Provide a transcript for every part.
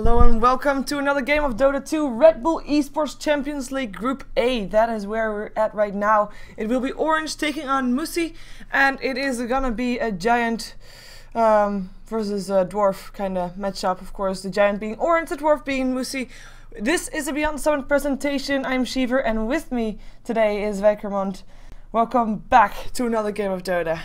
Hello and welcome to another game of Dota 2 Red Bull Esports Champions League Group A. That is where we're at right now. It will be Orange taking on Musi, and it is gonna be a giant versus a dwarf kind of matchup. Of course, the giant being Orange, the dwarf being Musi. This is a Beyond Summit presentation. I'm Shiver, and with me today is Weckermond. Welcome back to another game of Dota.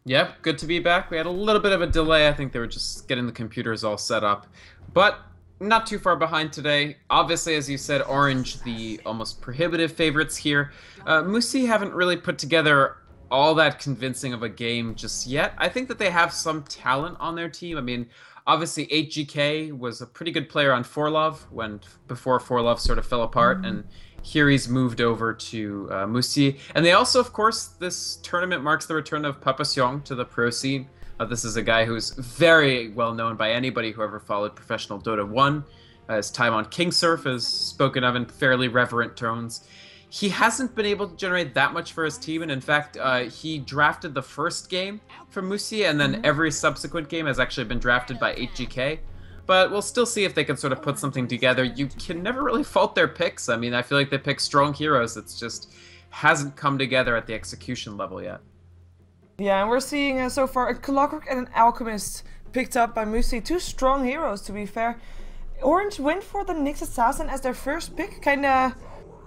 Yep, good to be back. We had a little bit of a delay. I think they were just getting the computers all set up. But not too far behind today. Obviously, as you said, Orange, the almost prohibitive favorites here. Musi haven't really put together all that convincing of a game just yet. I think that they have some talent on their team. I mean, obviously, 8GK was a pretty good player on Forlov before Forlov sort of fell apart, and here he's moved over to Musi. And they also, of course, this tournament marks the return of Papasyong to the pro scene. This is a guy who's very well known by anybody who ever followed professional Dota 1. His time on Kingsurf is spoken of in fairly reverent tones. He hasn't been able to generate that much for his team, and in fact, he drafted the first game from Musi, and then every subsequent game has actually been drafted by 8GK. But we'll still see if they can sort of put something together. You can never really fault their picks. I mean, I feel like they pick strong heroes. It's just hasn't come together at the execution level yet. Yeah, and we're seeing so far a Clockwork and an Alchemist picked up by Musi. Two strong heroes, to be fair. Orange went for the Nyx Assassin as their first pick. Kind of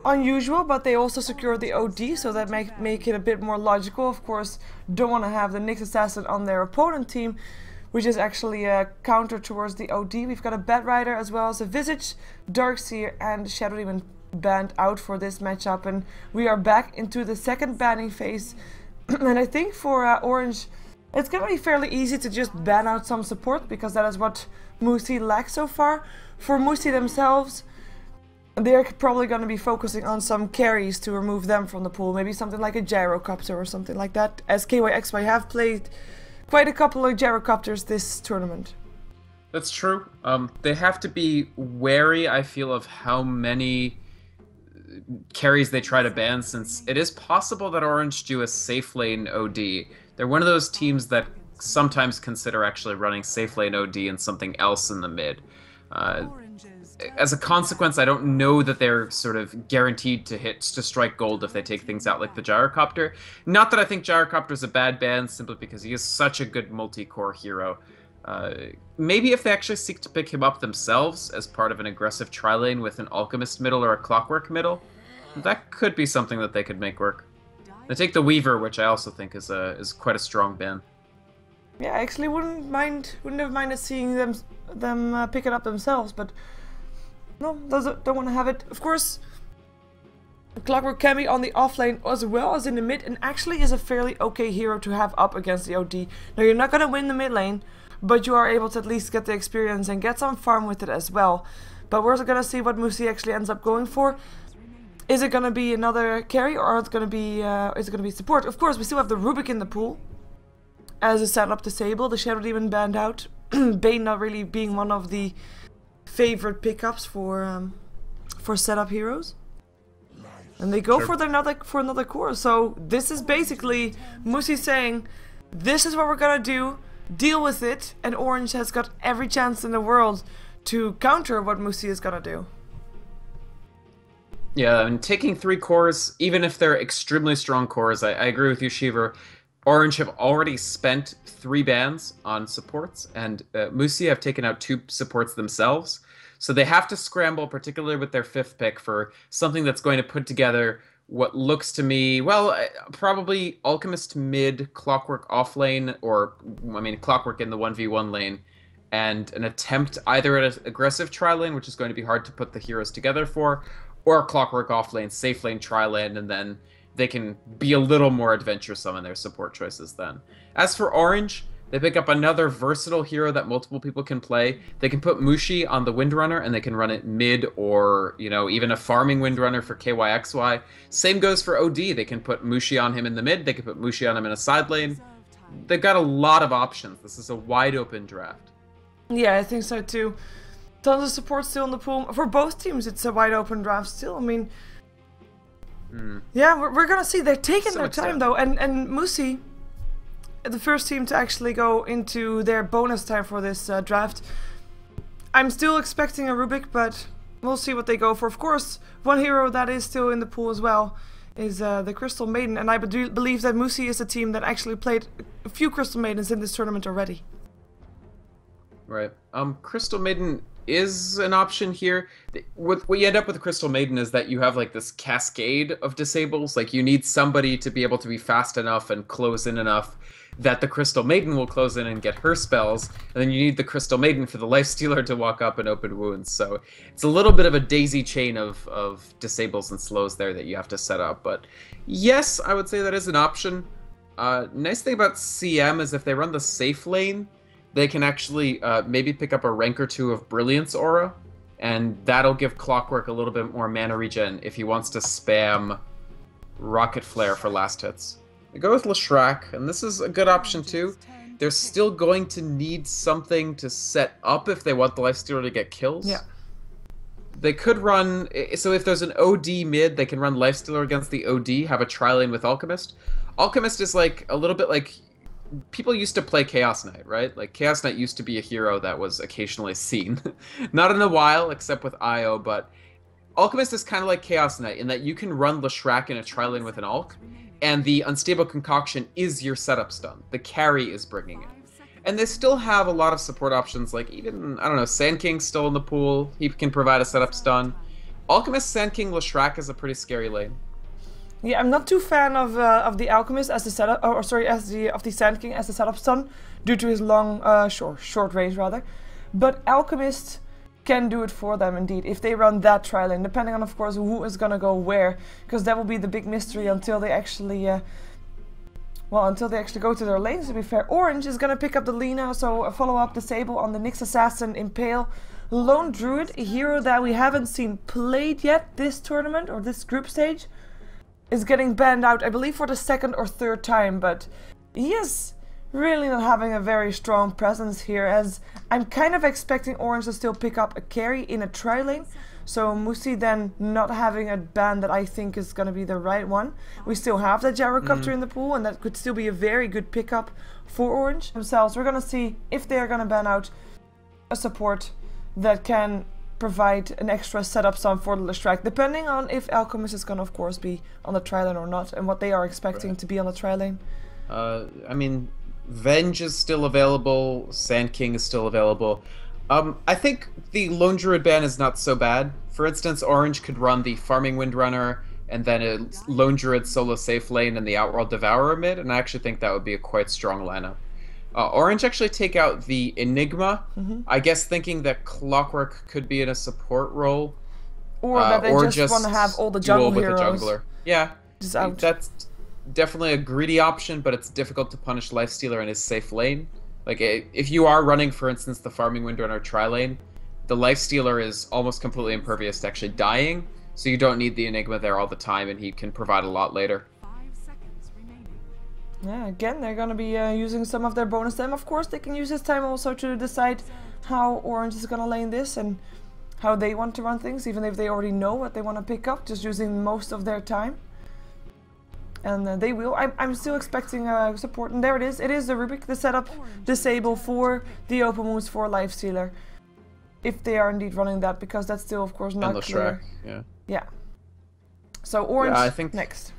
unusual, but they also secured the OD, so that make it a bit more logical. Of course, don't want to have the Nyx Assassin on their opponent team, which is actually a counter towards the OD. We've got a Bat Rider as well as a Visage, Darkseer, and Shadow Demon banned out for this matchup, and we are back into the second banning phase. And I think for Orange, it's gonna be fairly easy to just ban out some support, because that is what Musi lacks so far. For Musi themselves, they're probably gonna be focusing on some carries to remove them from the pool. Maybe something like a Gyrocopter or something like that, as KYXY have played quite a couple of Gyrocopters this tournament. That's true. They have to be wary, I feel, of how many carries they try to ban, since it is possible that Orange do a safe lane OD. They're one of those teams that sometimes consider actually running safe lane OD and something else in the mid. As a consequence, I don't know that they're sort of guaranteed to strike gold if they take things out like the Gyrocopter. Not that I think Gyrocopter's a bad ban, simply because he is such a good multi-core hero. Maybe if they actually seek to pick him up themselves as part of an aggressive tri-lane with an Alchemist middle or a Clockwork middle, that could be something that they could make work. They take the Weaver, which I also think is quite a strong ban. Yeah, I actually wouldn't have minded seeing them pick it up themselves, but no, don't want to have it. Of course, Clockwork can be on the offlane as well as in the mid, and actually is a fairly okay hero to have up against the OD. Now, you're not going to win the mid lane, but you are able to at least get the experience and get some farm with it as well. But we're going to see what Musi actually ends up going for. Is it going to be another carry, or is it going to be support? Of course, we still have the Rubik in the pool as a setup disable. The Shadow Demon banned out. Bane not really being one of the favorite pickups for setup heroes. And they go for another core. So this is basically Musi saying, this is what we're gonna do, deal with it, and Orange has got every chance in the world to counter what Musi is gonna do. Yeah, and taking 3 cores, even if they're extremely strong cores, I agree with you, Shiver. Orange have already spent 3 bans on supports, and Musi have taken out 2 supports themselves. So they have to scramble, particularly with their 5th pick, for something that's going to put together what looks to me, well, probably Alchemist mid, Clockwork off lane, or, I mean, Clockwork in the 1v1 lane, and an attempt either at an aggressive tri-lane, which is going to be hard to put the heroes together for, or a Clockwork off lane, safe lane tri-lane, and then they can be a little more adventuresome in their support choices then. As for Orange, they pick up another versatile hero that multiple people can play. They can put Mushi on the Windrunner, and they can run it mid, or, you know, even a farming Windrunner for KYXY. Same goes for OD. They can put Mushi on him in the mid. They can put Mushi on him in a side lane. They've got a lot of options. This is a wide open draft. Yeah, I think so too. Tons of support still in the pool. For both teams, it's a wide open draft still. I mean, yeah, we're gonna see. They're taking their time though, and Musi, the first team to actually go into their bonus time for this draft, I'm still expecting a Rubik, but we'll see what they go for. Of course, one hero that is still in the pool as well is the Crystal Maiden, and I do believe that Musi is a team that actually played a few Crystal Maidens in this tournament already. Right. Crystal Maiden is an option here. What you end up with Crystal Maiden is that you have like this cascade of disables. Like you need somebody to be able to be fast enough and close in enough that the Crystal Maiden will close in and get her spells, and then you need the Crystal Maiden for the Lifestealer to walk up and open wounds. So it's a little bit of a daisy chain of disables and slows there that you have to set up. But yes, I would say that is an option. Nice thing about CM is if they run the safe lane, they can actually maybe pick up a rank or two of Brilliance Aura, and that'll give Clockwork a little bit more mana regen if he wants to spam Rocket Flare for last hits. I go with Leshrac, and this is a good option too. They're still going to need something to set up if they want the Lifestealer to get kills. Yeah. They could run, so if there's an OD mid, they can run Lifestealer against the OD, have a tri-lane with Alchemist. Alchemist is like a little bit like, people used to play Chaos Knight, right? Like Chaos Knight used to be a hero that was occasionally seen. Not in a while, except with IO, but Alchemist is kind of like Chaos Knight in that you can run Leshrac in a tri-lane with an Alch, and the Unstable Concoction is your setup stun. The carry is bringing it. And they still have a lot of support options, like even, I don't know, Sand King's still in the pool. He can provide a setup stun. Alchemist, Sand King, Leshrac is a pretty scary lane. Yeah, I'm not too fan of the Alchemist as the setup, of the Sand King as the setup stun, due to his long, short range rather. But Alchemist can do it for them indeed, if they run that tri-lane, depending on, of course, who is gonna go where, because that will be the big mystery until they actually, until they actually go to their lanes, to be fair. Orange is gonna pick up the Lina, so a follow-up disable on the Nyx Assassin, Impale. Lone Druid, a hero that we haven't seen played yet this tournament, or this group stage, is getting banned out, I believe for the second or third time, but he is really not having a very strong presence here, as I'm kind of expecting Orange to still pick up a carry in a tri-lane, so Musi then not having a ban that I think is going to be the right one. We still have the Gyrocopter in the pool, and that could still be a very good pickup for Orange themselves. We're going to see if they're going to ban out a support that can provide an extra setup stun for the Leshrac, depending on if Alchemist is going to, of course, be on the tri-lane or not, and what they are expecting to be on the tri-lane. I mean, Venge is still available, Sand King is still available. I think the Lone Druid ban is not so bad. For instance, Orange could run the Farming Windrunner and then a Lone Druid solo safe lane and the Outworld Devourer mid, and I actually think that would be a quite strong lineup. Orange actually take out the Enigma, I guess thinking that Clockwork could be in a support role. Or that they just want to have all the jungle heroes. With a jungler. Yeah, just out. That's definitely a greedy option, but it's difficult to punish Lifestealer in his safe lane. Like, if you are running, for instance, the Farming Windrunner tri-lane, the Lifestealer is almost completely impervious to actually dying, so you don't need the Enigma there all the time, and he can provide a lot later. Yeah, again, they're going to be using some of their bonus time. Of course, they can use this time also to decide how Orange is going to lane this and how they want to run things, even if they already know what they want to pick up, just using most of their time. And they will. I'm still expecting support, and there it is. It is the Rubik, the setup disable for the open moves for Lifestealer, if they are indeed running that, because that's still, of course, not clear. Yeah. So Orange, I think next.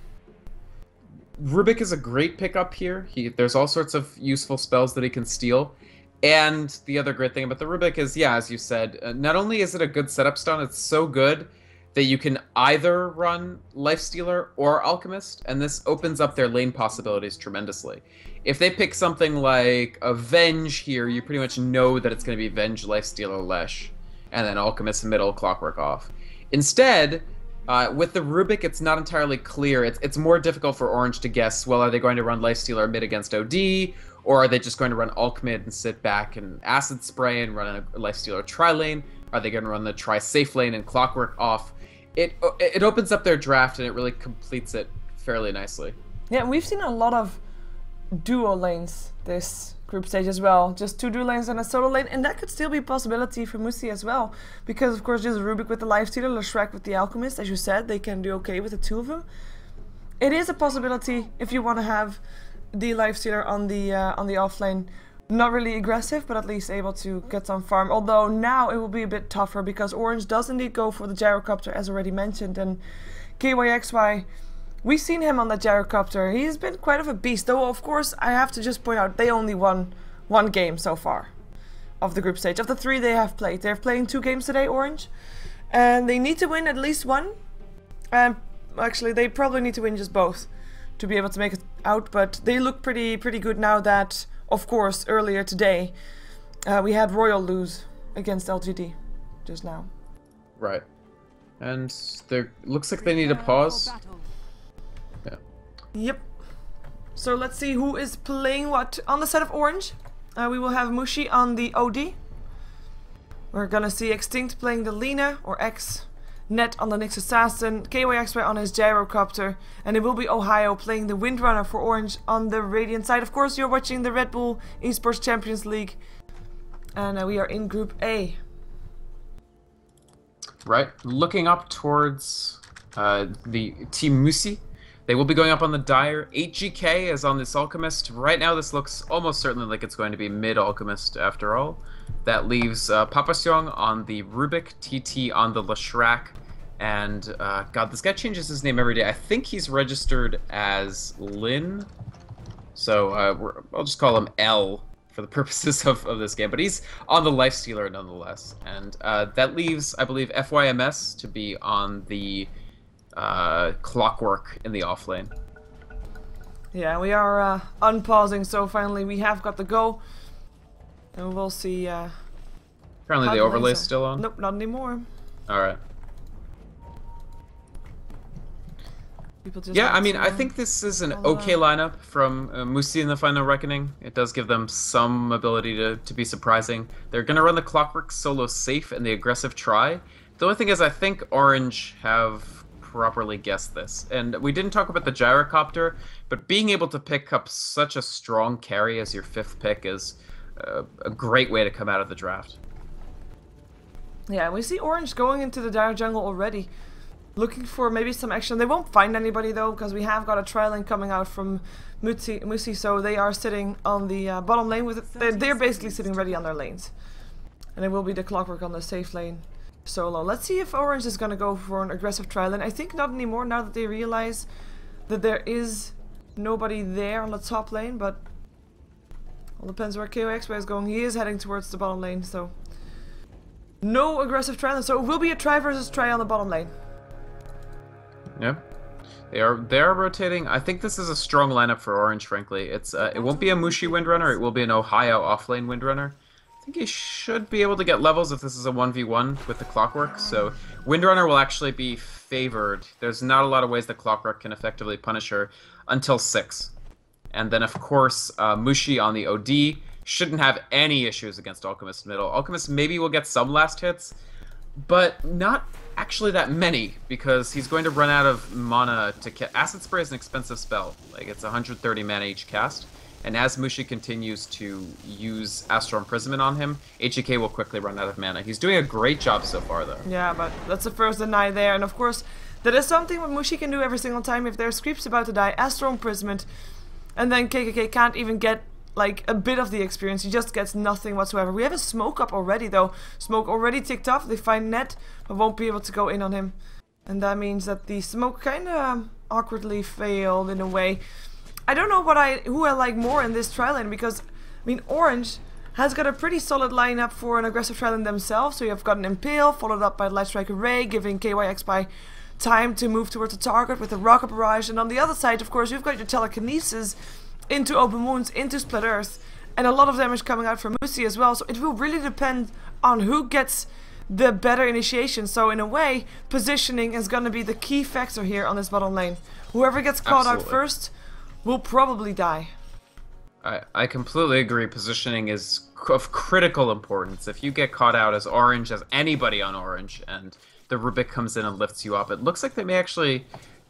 Rubik is a great pickup here. There's all sorts of useful spells that he can steal. And the other great thing about the Rubik is, yeah, as you said, not only is it a good setup stun, it's so good that you can either run Lifestealer or Alchemist, and this opens up their lane possibilities tremendously. If they pick something like a Venge here, you pretty much know that it's going to be Venge, Lifestealer, Lesh, and then Alchemist middle, Clockwork off. Instead, with the Rubik, it's not entirely clear. It's more difficult for Orange to guess, well, are they going to run Lifestealer mid against OD, or are they just going to run Alch mid and sit back and Acid Spray and run a Lifestealer tri-lane? Are they going to run the tri-safe lane and Clockwork off? It opens up their draft, and it really completes it fairly nicely. Yeah, and we've seen a lot of duo lanes this group stage as well. Just 2 duo lanes and a solo lane, and that could still be a possibility for Musi as well. Because, of course, there's Rubik with the Lifestealer, Leshrac with the Alchemist. As you said, they can do okay with the 2 of them. It is a possibility if you want to have the Lifestealer on the off lane not really aggressive, but at least able to get some farm. Although now it will be a bit tougher because Orange does indeed go for the gyrocopter, as already mentioned, and KYXY, we've seen him on the gyrocopter. He's been quite of a beast, though of course I have to just point out they only won one game so far of the group stage. Of the 3 they have played, they're playing 2 games today, Orange, and they need to win at least one. And actually they probably need to win just both to be able to make it out, but they look pretty good now that, of course, earlier today we had Royal lose against LGD just now. Right. And there looks like they need a pause. Yeah. Yep. So let's see who is playing what on the side of Orange. We will have Mushi on the OD. We're gonna see Extinct playing the Lina or X. Net on the Nyx Assassin, KYXY on his gyrocopter, and it will be Ohio playing the Windrunner for Orange on the Radiant side. Of course, you're watching the RedBull Esports Champions League, and we are in Group A. Right, looking up towards the Team Musi. They will be going up on the Dire. 8GK is on this Alchemist. Right now, this looks almost certainly like it's going to be mid-Alchemist after all. That leaves Papasyong on the Rubik, TT on the Lashrak, and God, this guy changes his name every day. I think he's registered as Lin, so I'll just call him L for the purposes of this game. But he's on the Lifestealer nonetheless, and that leaves, I believe, FYMS to be on the Clockwork in the off lane. Yeah, we are unpausing, so finally we have got the go. And we'll see. Apparently the overlay's still on? Nope, not anymore. Alright. Yeah, I mean, I think this is an okay lineup from Musi in the Final Reckoning. It does give them some ability to be surprising. They're going to run the Clockwork solo safe and the aggressive try. The only thing is I think Orange have properly guessed this. And we didn't talk about the gyrocopter, but being able to pick up such a strong carry as your 5th pick is a great way to come out of the draft. Yeah, we see Orange going into the Dire jungle already, looking for maybe some action. They won't find anybody though, because we have got a trial lane coming out from Musi, so they are sitting on the bottom lane with it. They're basically sitting ready on their lanes, and it will be the Clockwork on the safe lane solo. Let's see if Orange is gonna go for an aggressive trial lane. I think not anymore now that they realize that there is nobody there on the top lane, but all depends where KOXY is going. He is heading towards the bottom lane, so no aggressive try. So it will be a try versus try on the bottom lane. Yeah, they are rotating. I think this is a strong lineup for Orange. Frankly, it won't be a Mushi Windrunner. It will be an Ohio offlane Windrunner. I think he should be able to get levels if this is a 1v1 with the Clockwork. So Windrunner will actually be favored. There's not a lot of ways the Clockwork can effectively punish her until 6. And then, of course, Mushi on the OD shouldn't have any issues against Alchemist middle. Alchemist maybe will get some last hits, but not actually that many, because he's going to run out of mana to cast. Acid Spray is an expensive spell. Like, it's 130 mana each cast. And as Mushi continues to use Astral Imprisonment on him, HEK will quickly run out of mana. He's doing a great job so far, though. Yeah, but that's the first deny there. And of course, that is something what Mushi can do every single time. If there's creeps about to die, Astral Imprisonment, and then KKK can't even get like a bit of the experience. He just gets nothing whatsoever. We have a smoke up already though. Smoke already ticked off. They find Net, but won't be able to go in on him. And that means that the smoke kind of awkwardly failed in a way. I don't know who I like more in this trial lane, because I mean Orange has got a pretty solid lineup for an aggressive trial lane themselves. So you have got an Impale followed up by the Light Strike Array, giving KYXY time to move towards the target with the Rocket Barrage. And on the other side, of course, you've got your Telekinesis into Open Wounds, into Split Earth, and a lot of damage coming out from Musi as well. So it will really depend on who gets the better initiation. So in a way, positioning is going to be the key factor here on this bottom lane. Whoever gets caught out first will probably die. I completely agree. Positioning is of critical importance. If you get caught out as Orange, as anybody on Orange, and the Rubik comes in and lifts you up, it looks like they may actually...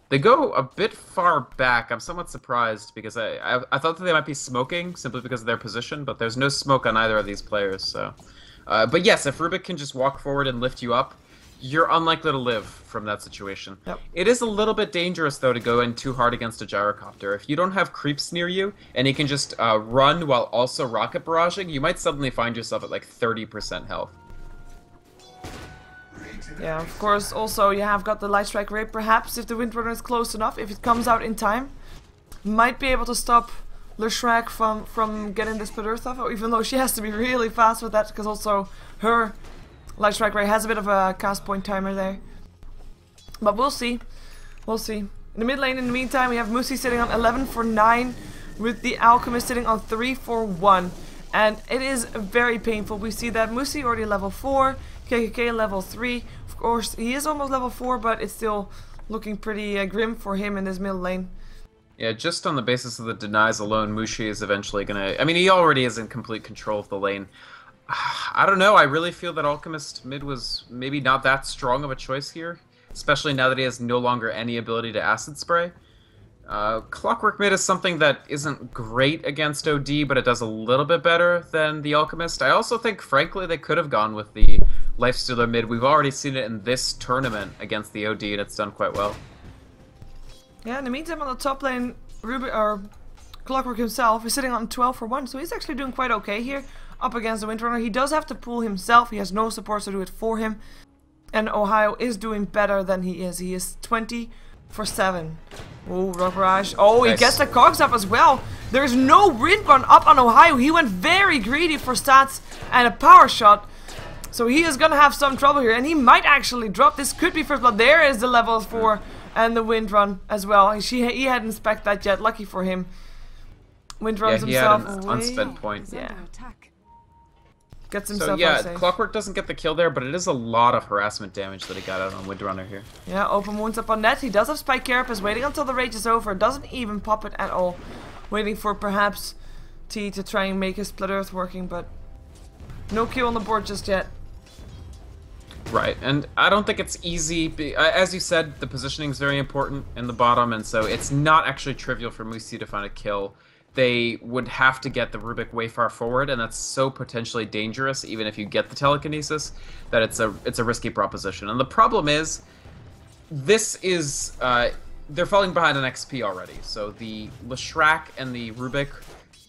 They go a bit far back. I'm somewhat surprised, because I thought that they might be smoking simply because of their position, but there's no smoke on either of these players. So, but yes, if Rubik can just walk forward and lift you up, you're unlikely to live from that situation. Yep. It is a little bit dangerous, though, to go in too hard against a gyrocopter. If you don't have creeps near you, and he can just run while also rocket barraging, you might suddenly find yourself at like 30% health. Yeah, of course, also you have got the Light Strike Ray, perhaps, if the Windrunner is close enough, if it comes out in time, might be able to stop Leshrac from getting the Split Earth off, even though she has to be really fast with that, because also her Light Strike Ray has a bit of a cast point timer there. But we'll see. We'll see. In the mid lane, in the meantime, we have Musi sitting on 11 for 9, with the Alchemist sitting on 3 for 1. And it is very painful. We see that Musi already level 4, KKK level 3. Of course, he is almost level 4, but it's still looking pretty grim for him in this middle lane. Yeah, just on the basis of the denies alone, Mushi is eventually gonna... I mean, he already is in complete control of the lane. I don't know, I really feel that Alchemist mid was maybe not that strong of a choice here, especially now that he has no longer any ability to Acid Spray. Clockwork mid is something that isn't great against OD, but it does a little bit better than the Alchemist. I also think, frankly, they could have gone with the Lifestealer mid. We've already seen it in this tournament against the OD, and it's done quite well. Yeah, in the meantime, on the top lane, Clockwork himself is sitting on 12 for 1, so he's actually doing quite okay here up against the Windrunner. He does have to pull himself, he has no supports to do it for him, and Ohio is doing better than he is. He is 20 for 7. Oh, Rock Barrage. Oh, he gets the cogs up as well. There's no wind run up on Ohio. He went very greedy for stats and a power shot. So he is going to have some trouble here, and he might actually drop. This could be first blood. There is the level 4 and the wind run as well. He hadn't spec'd that yet. Lucky for him. Wind runs himself he had an away. unspent point. Yeah. Gets himself so yeah, safe. Clockwork doesn't get the kill there, but it is a lot of harassment damage that he got out on Windrunner here. Yeah, open wounds up on net. He does have Spike Carapace waiting until the rage is over. Doesn't even pop it at all. Waiting for perhaps T to try and make his Split Earth working, but no kill on the board just yet. Right, and I don't think it's easy. As you said, the positioning is very important in the bottom, and so it's not actually trivial for Musi to find a kill. They would have to get the Rubik way far forward, and that's so potentially dangerous, even if you get the telekinesis, that it's a risky proposition. And the problem is, this is they're falling behind on XP already. So the Leshrac and the Rubik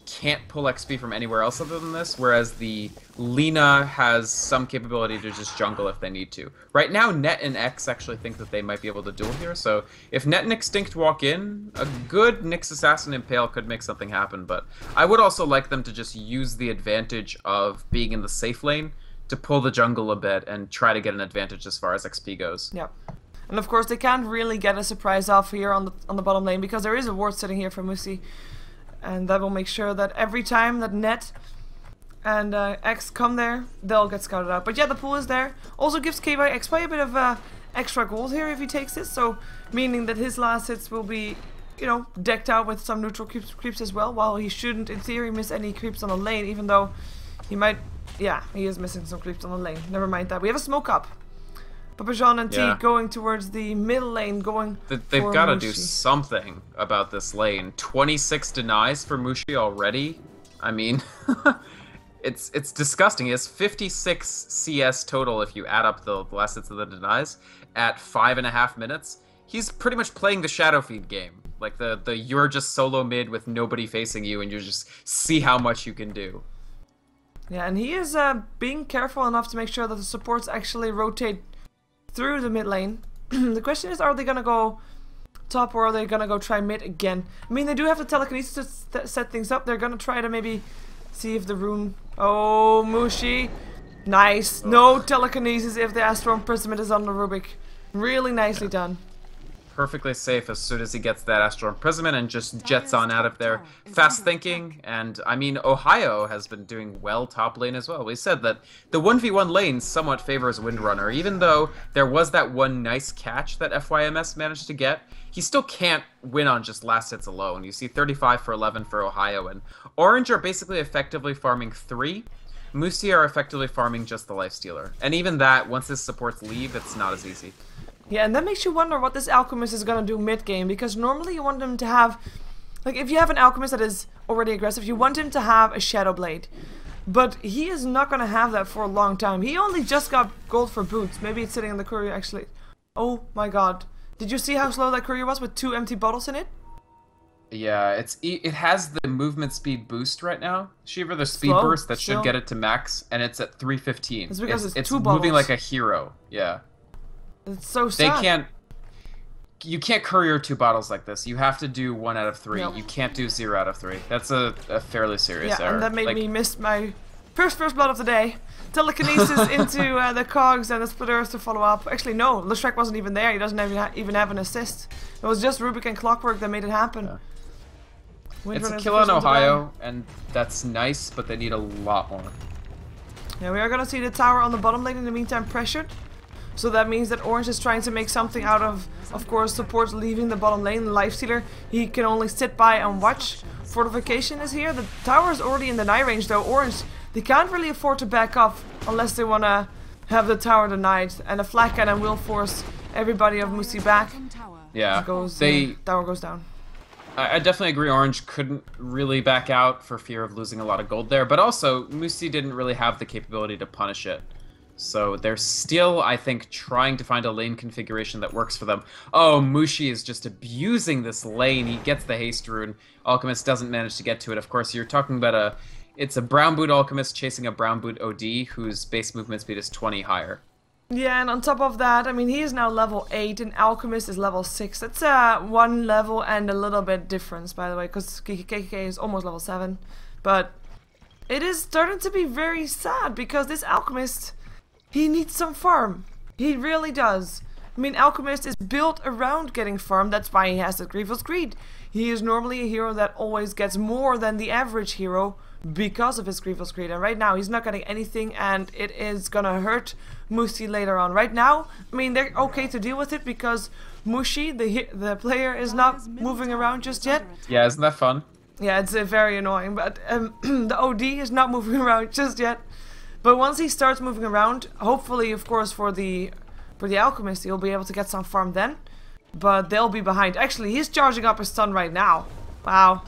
can't pull XP from anywhere else other than this, whereas the Lina has some capability to just jungle if they need to. Right now, Net and X actually think that they might be able to duel here, so if Net and Extinct walk in, a good Nyx Assassin Impale could make something happen, but I would also like them to just use the advantage of being in the safe lane to pull the jungle a bit and try to get an advantage as far as XP goes. Yep. And of course, they can't really get a surprise off here on the bottom lane, because there is a ward sitting here for Musi. And that will make sure that every time that Net and X come there, they'll get scouted out. But yeah, the pool is there. Also gives KYX a bit of extra gold here if he takes it. So, meaning that his last hits will be, you know, decked out with some neutral creeps as well. While he shouldn't, in theory, miss any creeps on the lane. Even though he might, yeah, he is missing some creeps on the lane. Never mind that. We have a smoke up. Papajan and T going towards the middle lane, going They've got to do something about this lane. 26 denies for Mushi already. I mean, it's disgusting. He has 56 CS total if you add up the last hits of the denies at 5.5 minutes. He's pretty much playing the Shadow Feed game. Like the you're just solo mid with nobody facing you and you just see how much you can do. Yeah, and he is being careful enough to make sure that the supports actually rotate through the mid lane. The question is, are they gonna go top or are they gonna go try mid again? I mean, they do have the telekinesis to set things up. They're gonna try to maybe see if the rune... Oh, Mushi. Nice. No telekinesis if the Astral Imprisonment is on the Rubik. Really nicely done. Perfectly safe as soon as he gets that Astral Imprisonment and just jets on out of there. Fast thinking, and I mean, Ohio has been doing well top lane as well. We said that the 1v1 lane somewhat favors Windrunner, even though there was that one nice catch that FYMS managed to get. He still can't win on just last hits alone. You see 35 for 11 for Ohio, and Orange are basically effectively farming 3. Musi are effectively farming just the Lifestealer. And even that, once his supports leave, it's not as easy. Yeah, and that makes you wonder what this Alchemist is going to do mid-game, because normally you want him to have... Like, if you have an Alchemist that is already aggressive, you want him to have a Shadow Blade. But he is not gonna have that for a long time. He only just got gold for boots. Maybe it's sitting in the courier actually. Oh my god. Did you see how slow that courier was with 2 empty bottles in it? Yeah, it has the movement speed boost right now, Shiver, the speed Slow, burst that still. should get it to max, and it's at 315. It's because it's 2 moving bottles. like a hero. Yeah. It's so sad. You can't courier 2 bottles like this. You have to do 1 out of 3. Yep. You can't do 0 out of 3. That's a fairly serious error. And that made me miss my first blood of the day. Telekinesis into the cogs and the split earth to follow up. Actually, no, Leshrek wasn't even there. He doesn't even have an assist. It was just Rubik and Clockwork that made it happen. Yeah. Windrunner It's a is kill the on first one to Ohio, and that's nice, but they need a lot more. Yeah, we are gonna see the tower on the bottom lane in the meantime pressured. So that means that Orange is trying to make something out of course, supports leaving the bottom lane. Lifestealer, he can only sit by and watch. Fortification is here. The tower is already in deny range though. Orange, they can't really afford to back up unless they want to have the tower denied. And a flak cannon will force everybody of Musi back. Yeah, tower goes down. I definitely agree Orange couldn't really back out for fear of losing a lot of gold there, but also Musi didn't really have the capability to punish it. So they're still, I think, trying to find a lane configuration that works for them. Oh, Mushi is just abusing this lane. He gets the haste rune. Alchemist doesn't manage to get to it. Of course, you're talking about it's a brown boot Alchemist chasing a brown boot OD whose base movement speed is 20 higher. Yeah, and on top of that, I mean, he is now level 8 and Alchemist is level 6. That's 1 level and a little bit difference, by the way, because KKK is almost level 7. But it is starting to be very sad because this Alchemist, he needs some farm. He really does. I mean, Alchemist is built around getting farm. That's why he has the Grievous Greed. He is normally a hero that always gets more than the average hero because of his Grievous Greed. And right now, he's not getting anything, and it is gonna hurt Mushi later on. Right now, I mean, they're okay to deal with it because Mushi, the player, is not moving around just yet. Yeah, isn't that fun? Yeah, it's very annoying, but the OD is not moving around just yet. But once he starts moving around, hopefully, of course, for the Alchemist, he'll be able to get some farm then. But they'll be behind. Actually, he's charging up his stun right now. Wow.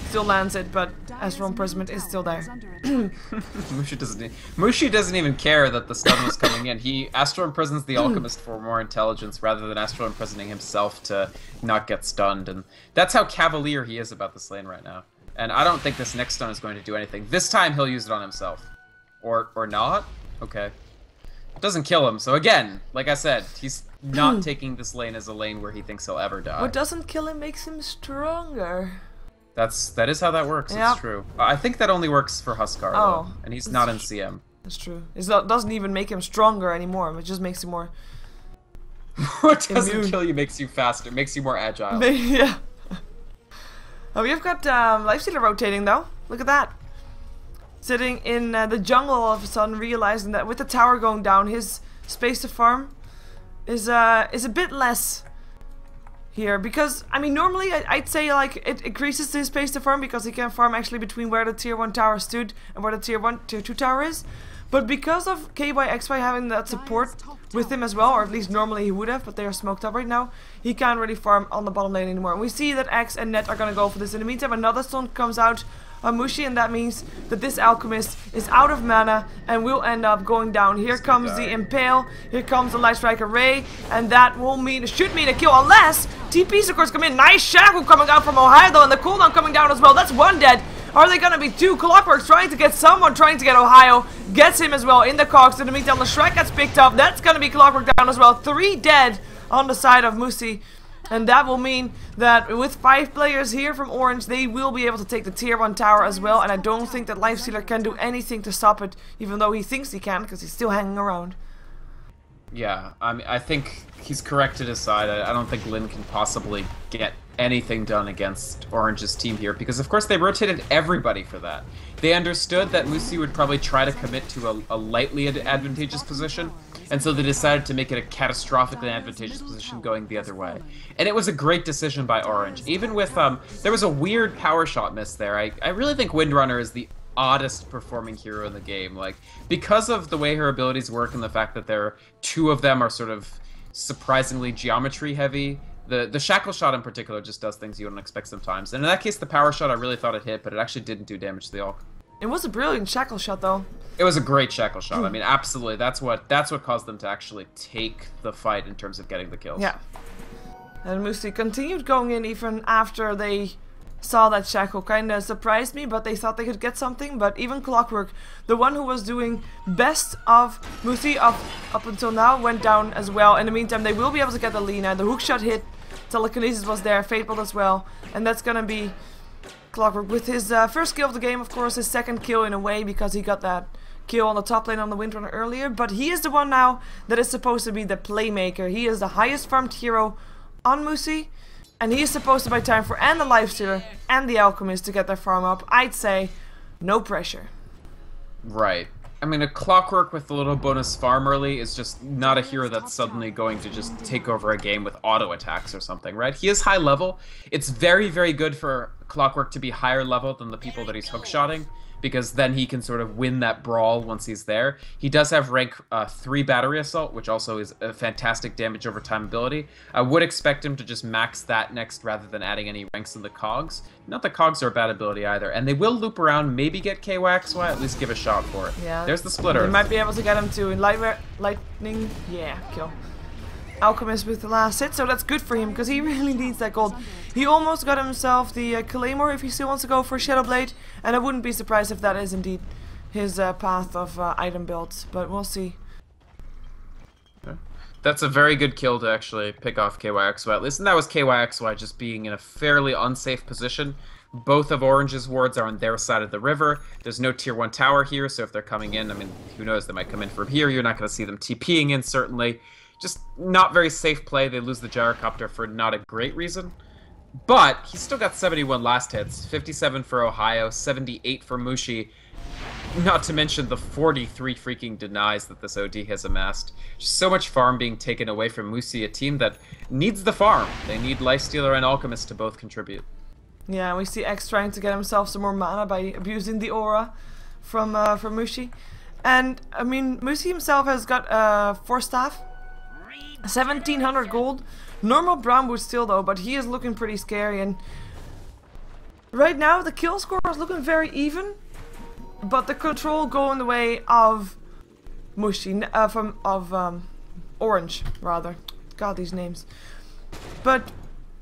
Still lands it, but Astral Imprisonment is still there. Mushi doesn't even care that the stun was coming in. He Astral Imprisons the Alchemist for more intelligence rather than Astral Imprisoning himself to not get stunned. And that's how cavalier he is about this lane right now. And I don't think this next stun is going to do anything. This time he'll use it on himself. Or not? Okay. It doesn't kill him, so again, like I said, he's not taking this lane as a lane where he thinks he'll ever die. What doesn't kill him makes him stronger. That is how that works, Yep. It's true. I think that only works for Huskar, though, and he's not in CM. That's true. It doesn't even make him stronger anymore, it just makes him more... What doesn't kill you makes you faster, makes you more agile. Yeah. Oh, we've got Lifestealer rotating, though. Look at that. Sitting in the jungle all of a sudden, realizing that with the tower going down, his space to farm is a bit less here. Because, I mean, normally I'd say like it increases his space to farm because he can farm actually between where the tier 1 tower stood and where the tier 2 tower is. But because of KYXY having that support with him as well, or at least normally he would have, but they are smoked up right now, he can't really farm on the bottom lane anymore. And we see that X and Net are going to go for this. In the meantime, another stone comes out on Mushi, and that means that this Alchemist is out of mana and will end up going down. Here comes the Impale, here comes the Light Strike Array, and that will should mean a kill, unless TPs of course come in. Nice Shackle coming out from Ohio though, and the cooldown coming down as well. That's 1 dead. Are they gonna be 2? Clockworks trying to get someone, trying to get Ohio, gets him as well in the cogs. In the meantime, the Shrek gets picked up. That's gonna be Clockwork down as well. 3 dead on the side of Musi. And that will mean that with 5 players here from Orange, they will be able to take the tier 1 tower as well. And I don't think that Lifestealer can do anything to stop it, even though he thinks he can, because he's still hanging around. Yeah, I mean, I think he's correct to decide. I don't think Lin can possibly get anything done against Orange's team here, because of course they rotated everybody for that. They understood that Musi would probably try to commit to a lightly advantageous position, and so they decided to make it a catastrophically advantageous position going the other way. And it was a great decision by Orange. Even with, there was a weird power shot miss there. I really think Windrunner is the oddest performing hero in the game. Like, because of the way her abilities work and the fact that 2 of them are sort of surprisingly geometry heavy, the shackle shot in particular just does things you wouldn't expect sometimes. And in that case, the power shot I really thought it hit, but it actually didn't do damage to the Alch. It was a brilliant shackle shot, though. It was a great shackle shot. I mean, absolutely. That's what caused them to actually take the fight in terms of getting the kills. Yeah. And Musi continued going in even after they saw that shackle. Kind of surprised me, but they thought they could get something. But even Clockwork, the one who was doing best of Musi up until now, went down as well. In the meantime, they will be able to get the lead now. The hook shot hit. Telekinesis was there. Fatebolt as well. And that's gonna be Clockwork with his first kill of the game, of course. His second kill in a way, because he got that kill on the top lane on the Windrunner earlier. But he is the one now that is supposed to be the playmaker. He is the highest farmed hero on Musi, and he is supposed to buy time for and the Lifestealer and the Alchemist to get their farm up. I'd say no pressure. Right. I mean, a Clockwork with a little bonus farm early is just not a hero that's suddenly going to just take over a game with auto attacks or something, right? He is high level. It's very, very good for Clockwork to be higher level than the people that he's hookshotting, because then he can sort of win that brawl once he's there. He does have rank 3 Battery Assault, which also is a fantastic damage over time ability. I would expect him to just max that next rather than adding any ranks in the cogs. Not that cogs are a bad ability either. And they will loop around, maybe get KYXY, at least give a shot for it. Yeah. There's the splitter. They might be able to get him to lightning. Yeah, kill. Alchemist with the last hit, so that's good for him, because he really needs that gold. He almost got himself the Claymore if he still wants to go for Shadow Blade, and I wouldn't be surprised if that is indeed his path of item builds, but we'll see. Okay. That's a very good kill to actually pick off KYXY at least, and that was KYXY just being in a fairly unsafe position. Both of Orange's wards are on their side of the river. There's no tier 1 tower here, so if they're coming in, I mean, who knows, they might come in from here. You're not going to see them TPing in, certainly. Just not very safe play. They lose the Gyrocopter for not a great reason. But he still got 71 last hits, 57 for Ohio, 78 for Mushi. Not to mention the 43 freaking denies that this OD has amassed. Just so much farm being taken away from Musi, a team that needs the farm. They need Lifestealer and Alchemist to both contribute. Yeah, we see X trying to get himself some more mana by abusing the aura from Mushi. And, I mean, Musi himself has got 4 staff. 1700 gold. Normal brown boot still though, but he is looking pretty scary, and right now the kill score is looking very even, but the control going the way of Mushi, Orange rather. God, these names. But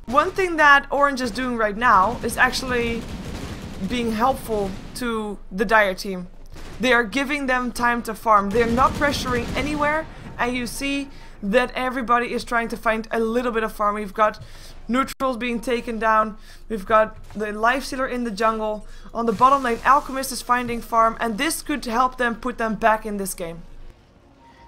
one thing that Orange is doing right now is actually being helpful to the Dire team. They are giving them time to farm. They're not pressuring anywhere, and you see that everybody is trying to find a little bit of farm. We've got neutrals being taken down. We've got the Lifestealer in the jungle. On the bottom lane, Alchemist is finding farm, and this could help them put them back in this game.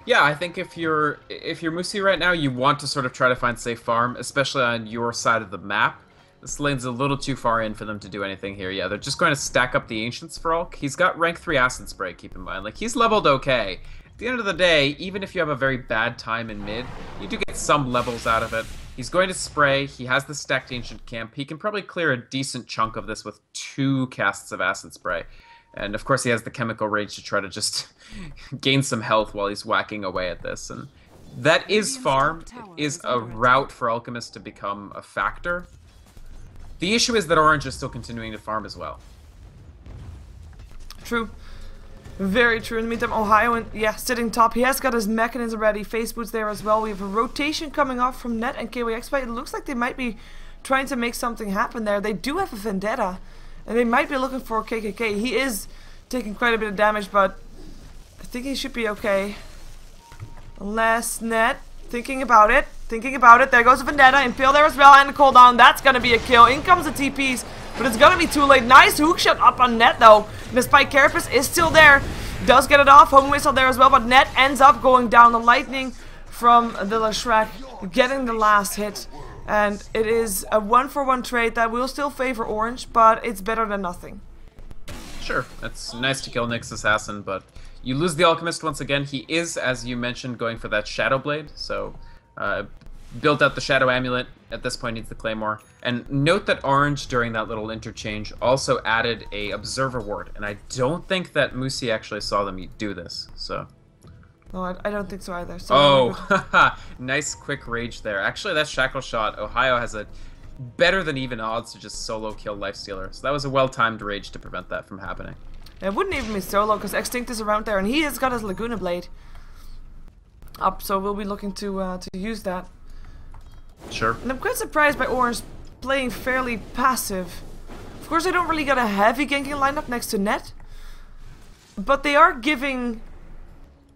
Yeah, I think if you're Musi right now, you want to sort of try to find safe farm, especially on your side of the map. This lane's a little too far in for them to do anything here. Yeah, they're just going to stack up the Ancients for Ulk. He's got rank 3 Acid Spray, keep in mind. Like, he's leveled okay. At the end of the day, even if you have a very bad time in mid, you do get some levels out of it. He's going to spray. He has the stacked Ancient Camp. He can probably clear a decent chunk of this with 2 casts of Acid Spray. And of course he has the Chemical Rage to try to just gain some health while he's whacking away at this. And that is farm. It is a route for Alchemist to become a factor. The issue is that Orange is still continuing to farm as well. True. Very true. In the meantime, Ohio, and yeah, sitting top. He has got his mechanism ready. Face boots there as well. We have a rotation coming off from Net and KYXY. It looks like they might be trying to make something happen there. They do have a Vendetta, and they might be looking for KKK. He is taking quite a bit of damage, but I think he should be okay. Unless Net, thinking about it. There goes a Vendetta. Impale there as well, and the cooldown. That's going to be a kill. In comes the TPs. But it's gonna be too late. Nice hookshot up on Net though. The Spike Carapace is still there. Does get it off. Home Whistle there as well. But Net ends up going down. The Lightning from the Leshrac getting the last hit. And it is a 1-for-1 trade that will still favor Orange, but it's better than nothing. Sure, it's nice to kill Nyx Assassin, but you lose the Alchemist once again. He is, as you mentioned, going for that Shadow Blade, so built out the Shadow Amulet. At this point needs the Claymore. And note that Orange, during that little interchange, also added a Observer Ward, and I don't think that Musi actually saw them do this, so... No, I don't think so either. So oh, nice quick rage there. Actually, that Shackle Shot, Ohio has a better than even odds to just solo kill Lifestealer, so that was a well-timed rage to prevent that from happening. It wouldn't even be solo because Extinct is around there and he has got his Laguna Blade up, so we'll be looking to use that. Sure. And I'm quite surprised by Orange playing fairly passive. Of course, they don't really got a heavy ganking lineup next to Net, but they are giving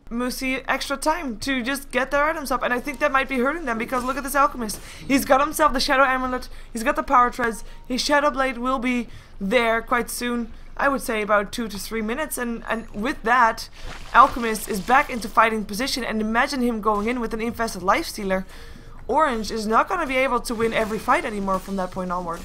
Musi extra time to just get their items up, and I think that might be hurting them because look at this Alchemist. He's got himself the Shadow Amulet, he's got the Power Treads, his Shadow Blade will be there quite soon. I would say about 2 to 3 minutes, and with that, Alchemist is back into fighting position, and imagine him going in with an Infested Lifestealer. Orange is not going to be able to win every fight anymore from that point onward.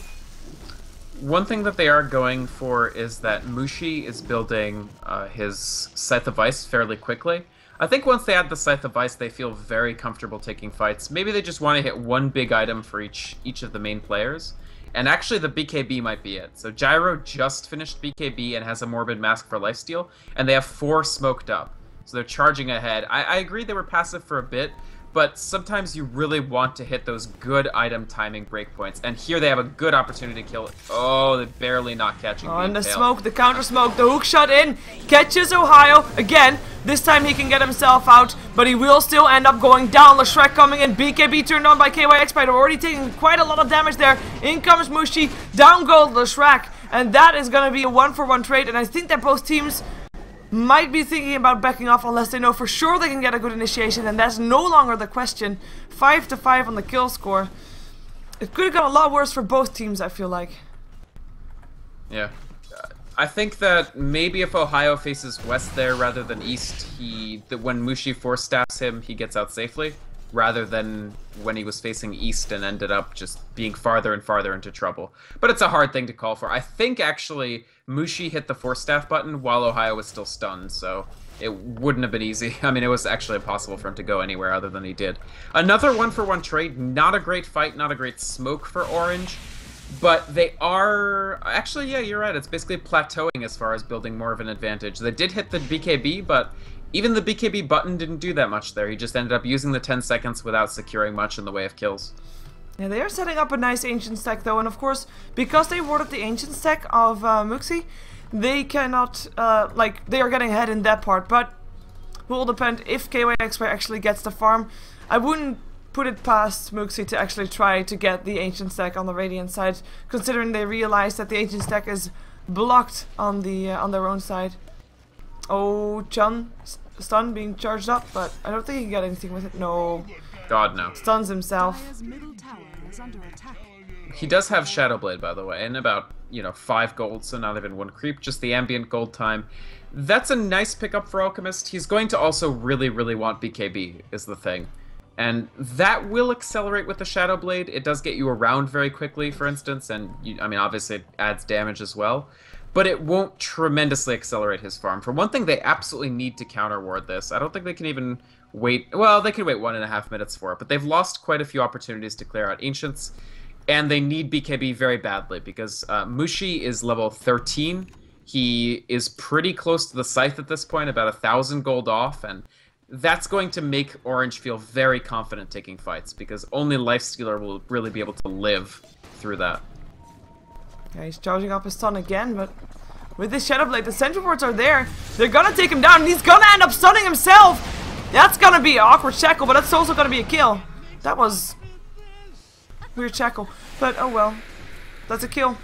One thing that they are going for is that Mushi is building his Scythe of Ice fairly quickly. I think once they add the Scythe of Ice, they feel very comfortable taking fights. Maybe they just want to hit one big item for each of the main players. And actually the BKB might be it. So Gyro just finished BKB and has a Morbid Mask for lifesteal, and they have 4 smoked up. So they're charging ahead. I agree they were passive for a bit, but sometimes you really want to hit those good item timing breakpoints. And here they have a good opportunity to kill it. Oh, they're barely not catching and the tail. smoke, the counter smoke, the hook shot in, catches Ohio. Again, this time he can get himself out, but he will still end up going down. Shrek coming in, BKB turned on by KYX, but already taking quite a lot of damage there. In comes Mushi, down goes Shrek, and that is going to be a 1-for-1 trade, and I think that both teams might be thinking about backing off unless they know for sure they can get a good initiation, and that's no longer the question. 5 to 5 on the kill score. It could have gone a lot worse for both teams, I feel like. Yeah. I think that maybe if Ohio faces west there rather than east, when Mushi force staffs him, he gets out safely, rather than when he was facing east and ended up just being farther and farther into trouble. But it's a hard thing to call for. I think actually Mushi hit the force staff button while Ohio was still stunned, so it wouldn't have been easy. I mean, it was actually impossible for him to go anywhere other than he did. Another 1-for-1 trade, not a great fight, not a great smoke for Orange, but they are... Actually, yeah, you're right, it's basically plateauing as far as building more of an advantage. They did hit the BKB, but even the BKB button didn't do that much there. He just ended up using the 10 seconds without securing much in the way of kills. Yeah, they are setting up a nice Ancient stack though, and of course, because they warded the Ancient stack of Muxi, they cannot, they are getting ahead in that part, but will depend if KYXY actually gets the farm. I wouldn't put it past Muxi to actually try to get the Ancient stack on the Radiant side, considering they realize that the Ancient stack is blocked on the on their own side. Oh, Chun, stun being charged up, but I don't think he can get anything with it. No. God, no. Stuns himself. He does have Shadow Blade, by the way, and about, 5 gold, so not even 1 creep, just the ambient gold time. That's a nice pickup for Alchemist. He's going to also really, really want BKB, is the thing. And that will accelerate with the Shadow Blade. It does get you around very quickly, for instance, and, obviously it adds damage as well. But it won't tremendously accelerate his farm. For one thing, they absolutely need to counter ward this. I don't think they can even wait... Well, they can wait 1.5 minutes for it, but they've lost quite a few opportunities to clear out Ancients. And they need BKB very badly, because Mushi is level 13. He is pretty close to the Scythe at this point, about 1,000 gold off, and that's going to make Orange feel very confident taking fights, because only Lifestealer will really be able to live through that. Yeah, he's charging up his stun again, but with this Shadow Blade, the Sentry Wards are there. They're gonna take him down, and he's gonna end up stunning himself! That's gonna be an awkward shackle, but that's also gonna be a kill. That was... weird shackle, but oh well. That's a kill.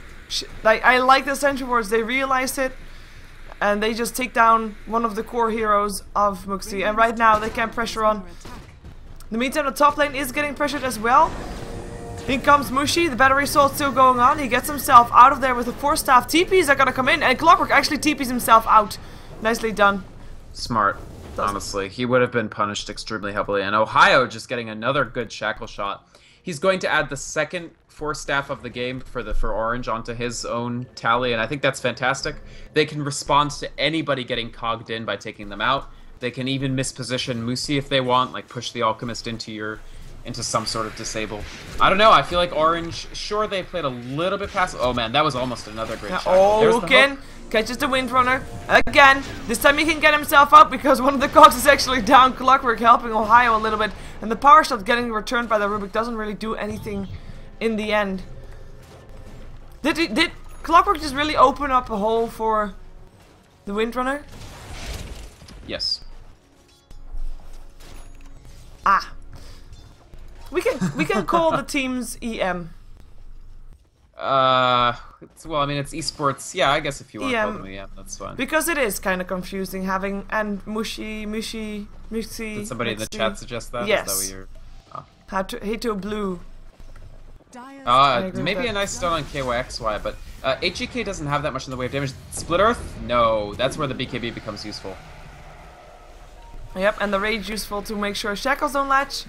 I like the Sentry Wards, they realized it, and they just take down one of the core heroes of Muxi, and right now they can pressure on. In the meantime, the top lane is getting pressured as well. In comes Mushi, the battery assault still going on. He gets himself out of there with the force staff. TPs are gonna come in, and Clockwork actually TPs himself out. Nicely done. Smart, honestly. He would have been punished extremely heavily. And Ohio just getting another good shackle shot. He's going to add the second force staff of the game for Orange onto his own tally, and I think that's fantastic. They can respond to anybody getting cogged in by taking them out. They can even misposition Musi if they want, like push the Alchemist into some sort of disable. I don't know, I feel like Orange, sure they played a little bit past... Oh man, that was almost another great shot. Oh, Lucan catches the Windrunner. Again, this time he can get himself out because one of the cogs is actually down. Clockwork helping Ohio a little bit. And the power shot getting returned by the Rubik doesn't really do anything in the end. Did Clockwork just really open up a hole for The Windrunner? Yes. Ah. We can call the teams EM. Well, I mean, it's esports. Yeah, I guess if you want to call them EM, that's fine. Because it is kind of confusing having and Mushi. Did somebody in the chat suggest that? Yes. Is that what you're... Hato Blue. Maybe a nice stun on KYXY, but HEK doesn't have that much in the way of damage. Split Earth? No, that's where the BKB becomes useful. Yep, and the Rage useful to make sure Shackles don't latch.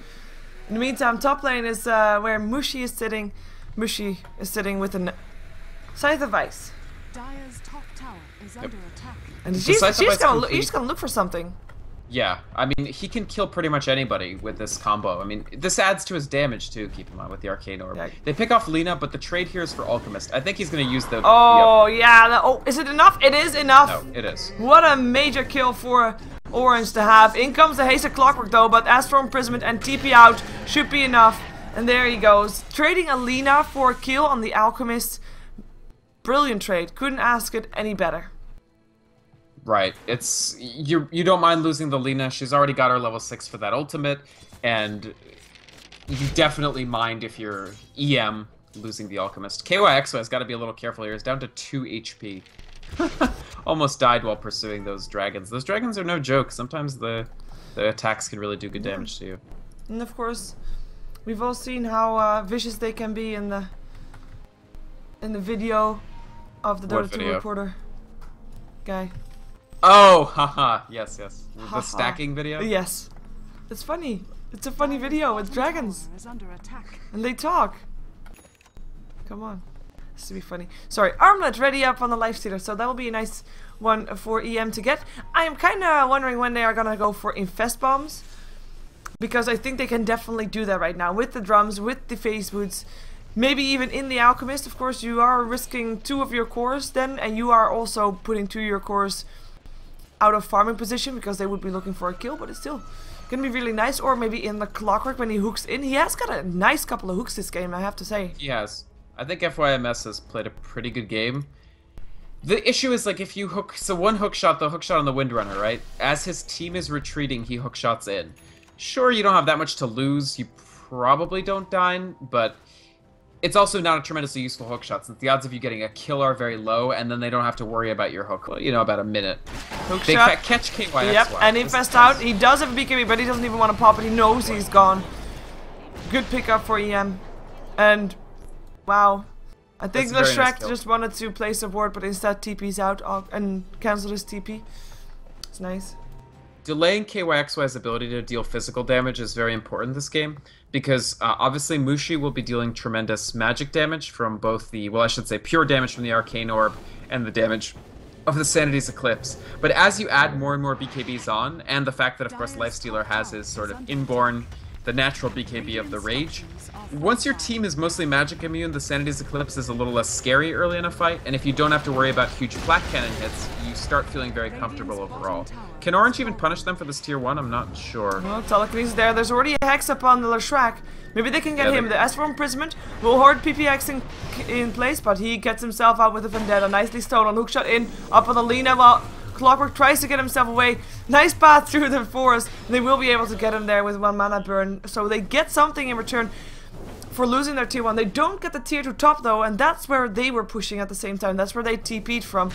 In the meantime, top lane is where Mushi is sitting. Mushi is sitting with a Scythe of Ice. Dire's top tower is under attack. And he's gonna look for something. Yeah, I mean, he can kill pretty much anybody with this combo. I mean, this adds to his damage too, keep in mind, with the Arcane Orb. Yeah. They pick off Lina, but the trade here is for Alchemist. I think he's going to use the... Oh, yeah. Oh, is it enough? It is enough. No, it is. What a major kill for Orange to have. In comes the Haste of Clockwork, though, but Astral Imprisonment and TP out should be enough. And there he goes. Trading a Lina for a kill on the Alchemist. Brilliant trade. Couldn't ask it any better. Right, it's you don't mind losing the Lina. She's already got her level 6 for that ultimate, and you definitely mind if you're EM losing the Alchemist. KYXY has got to be a little careful here. He's down to 2 HP. Almost died while pursuing those dragons. Those dragons are no joke. Sometimes the attacks can really do good damage to you. And of course, we've all seen how vicious they can be in the video of the Dota 2 reporter guy. Oh, haha, yes. The stacking video? Yes. It's funny. It's a funny video with dragons. And they talk. Come on. This will be funny. Sorry, Armlet ready up on the Lifestealer, so that will be a nice one for EM to get. I am kind of wondering when they are going to go for Infest Bombs. Because I think they can definitely do that right now. With the drums, with the phase boots. Maybe even in the Alchemist. Of course, you are risking 2 of your cores then. And you are also putting 2 of your cores out of farming position because they would be looking for a kill, but it's still gonna be really nice. Or maybe in the Clockwork when he hooks in. He has got a nice couple of hooks this game, I have to say. He has. I think FYMS has played a pretty good game. The issue is, like, if you hook... So one hook shot, the hook shot on the Windrunner, right? As his team is retreating, he hook shots in. Sure, you don't have that much to lose. You probably don't die, but... It's also not a tremendously useful hook shot, since the odds of you getting a kill are very low, and then they don't have to worry about your hook. Well, you know, about a minute. Hook they shot. Catch KYXY. Yep, and Infest out. He does have a BKB, but he doesn't even want to pop it. He knows he's gone. Good pickup for EM. And, wow. I think the Shrek just wanted to place a ward, but instead TP's out and cancelled his TP. It's nice. Delaying KYXY's ability to deal physical damage is very important in this game, because obviously Mushi will be dealing tremendous magic damage from both the, well, I should say pure damage from the Arcane Orb and the damage of the Sanity's Eclipse. But as you add more and more BKBs on, and the fact that of course Lifestealer has his sort of inborn, the natural BKB of the Rage, once your team is mostly magic immune, the Sanity's Eclipse is a little less scary early in a fight, and if you don't have to worry about huge flak cannon hits, you start feeling very comfortable overall. Can Orange even punish them for this tier 1? I'm not sure. Well, telekinesis there. There's already a Hex up on the Shrek. Maybe they can get him. The Astral Imprisonment will hoard PPX in place, but he gets himself out with a Vendetta. Nicely stolen. Hookshot in, up on the Lina while Clockwork tries to get himself away. Nice path through the forest. They will be able to get him there with 1 mana burn. So they get something in return for losing their tier 1. They don't get the tier 2 top though, and that's where they were pushing at the same time. That's where they TP'd from.